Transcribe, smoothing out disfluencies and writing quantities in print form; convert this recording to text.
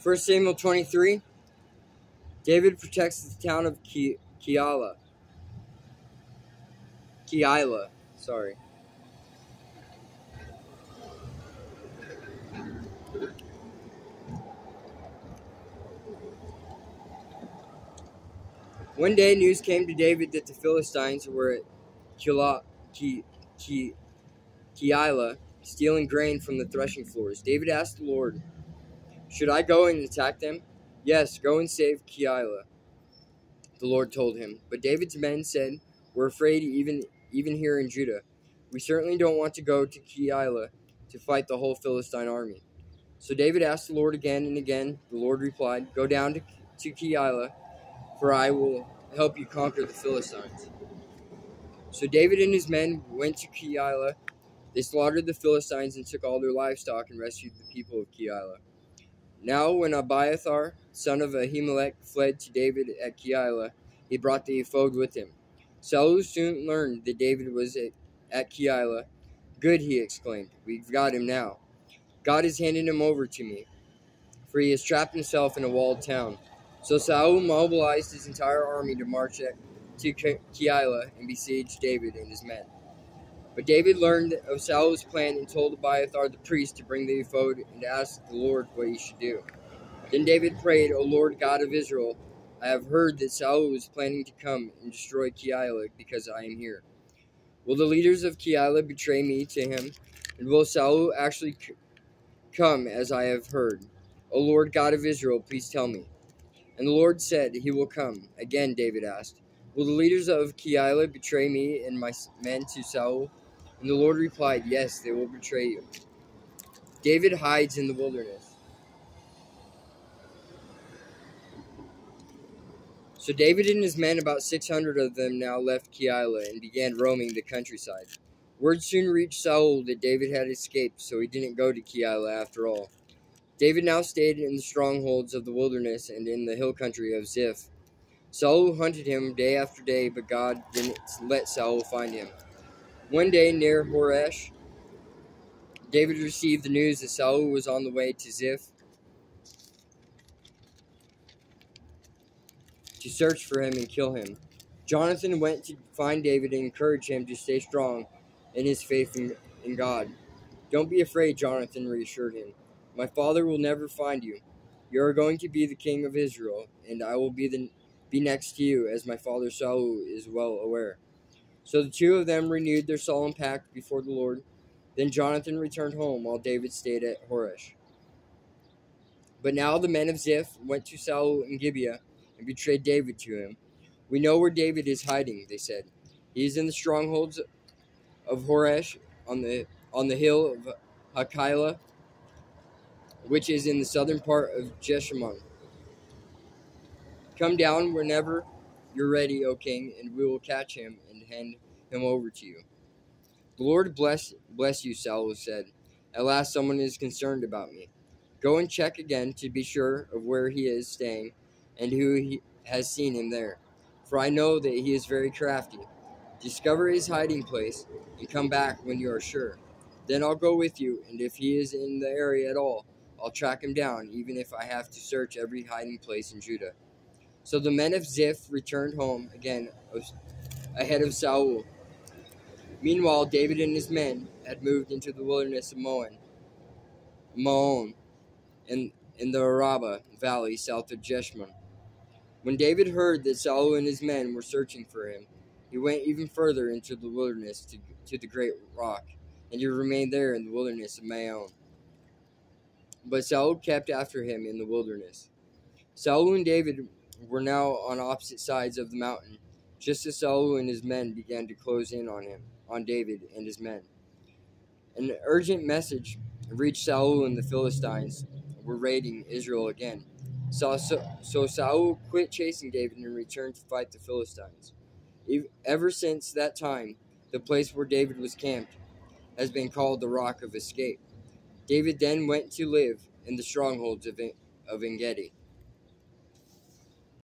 1 Samuel 23, David protects the town of Keilah. Sorry. One day news came to David that the Philistines were at Keilah, stealing grain from the threshing floors. David asked the Lord, "Should I go and attack them?" "Yes, go and save Keilah," the Lord told him. But David's men said, "We're afraid even here in Judah. We certainly don't want to go to Keilah to fight the whole Philistine army." So David asked the Lord again and again. The Lord replied, "Go down to Keilah, for I will help you conquer the Philistines." So David and his men went to Keilah. They slaughtered the Philistines and took all their livestock and rescued the people of Keilah. Now when Abiathar, son of Ahimelech, fled to David at Keilah, he brought the ephod with him. Saul soon learned that David was at Keilah. "Good," he exclaimed. "We've got him now. God has handed him over to me, for he has trapped himself in a walled town." So Saul mobilized his entire army to march to Keilah and besiege David and his men. But David learned of Saul's plan and told Abiathar the priest to bring the ephod and to ask the Lord what he should do. Then David prayed, "O Lord God of Israel, I have heard that Saul is planning to come and destroy Keilah because I am here. Will the leaders of Keilah betray me to him? And will Saul actually come as I have heard? O Lord God of Israel, please tell me." And the Lord said, "He will come." Again David asked, "Will the leaders of Keilah betray me and my men to Saul?" And the Lord replied, "Yes, they will betray you." David hides in the wilderness. So David and his men, about 600 of them, now left Keilah and began roaming the countryside. Word soon reached Saul that David had escaped, so he didn't go to Keilah after all. David now stayed in the strongholds of the wilderness and in the hill country of Ziph. Saul hunted him day after day, but God didn't let Saul find him. One day near Horesh, David received the news that Saul was on the way to Ziph to search for him and kill him. Jonathan went to find David and encourage him to stay strong in his faith in God. "Don't be afraid," Jonathan reassured him. "My father will never find you. You are going to be the king of Israel, and I will be next to you, as my father Saul is well aware." So the two of them renewed their solemn pact before the Lord. Then Jonathan returned home, while David stayed at Horesh. But now the men of Ziph went to Saul in Gibeah and betrayed David to him. "We know where David is hiding," they said. "He is in the strongholds of Horesh on the hill of Keilah, which is in the southern part of Jeshimon. Come down whenever you're ready, O king, and we will catch him and hand him over to you." "The Lord bless you," Saul said. "At last someone is concerned about me. Go and check again to be sure of where he is staying and who has seen him there, for I know that he is very crafty. Discover his hiding place and come back when you are sure. Then I'll go with you, and if he is in the area at all, I'll track him down, even if I have to search every hiding place in Judah." So the men of Ziph returned home again ahead of Saul. Meanwhile, David and his men had moved into the wilderness of Maon, in the Araba valley south of Jeshimon. When David heard that Saul and his men were searching for him, he went even further into the wilderness to the great rock, and he remained there in the wilderness of Maon. But Saul kept after him in the wilderness. Saul and David were now on opposite sides of the mountain, just as Saul and his men began to close in on David and his men. An urgent message reached Saul, and the Philistines were raiding Israel again. So Saul quit chasing David and returned to fight the Philistines. Ever since that time, the place where David was camped has been called the Rock of Escape. David then went to live in the strongholds of En-Gedi.